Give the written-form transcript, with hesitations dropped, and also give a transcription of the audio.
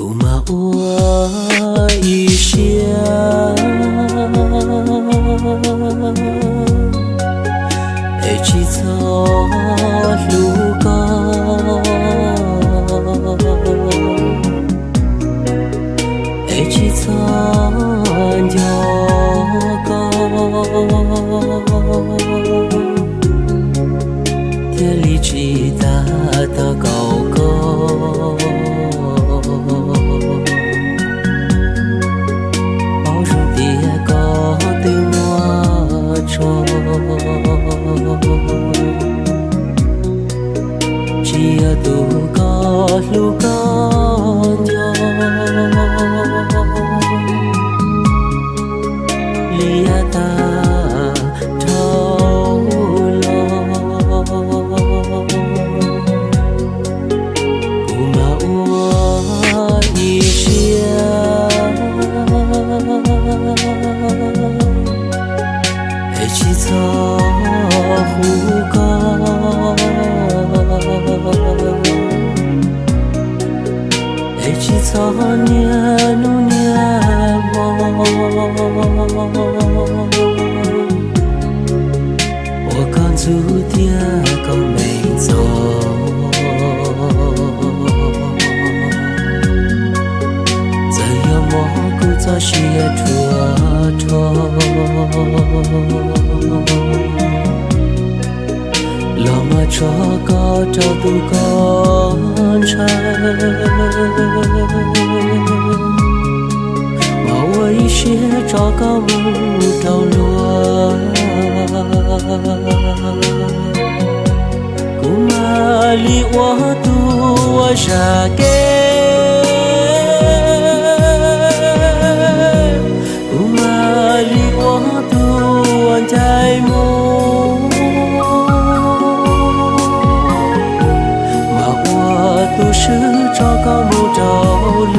古马我一下，一起走路高，一起走脚高，天里起大的高高。Chia tu có lu có nhau lia ta thâu lo cu ma ua y chia ai chỉ cho hu có chỉ cho nhớ nu nhớ mong我看注定讲没走这样我故早些拖老马车高找不干柴把我一些找个木头落古马里我度我杀给古马里我度我在梦都是找个木头落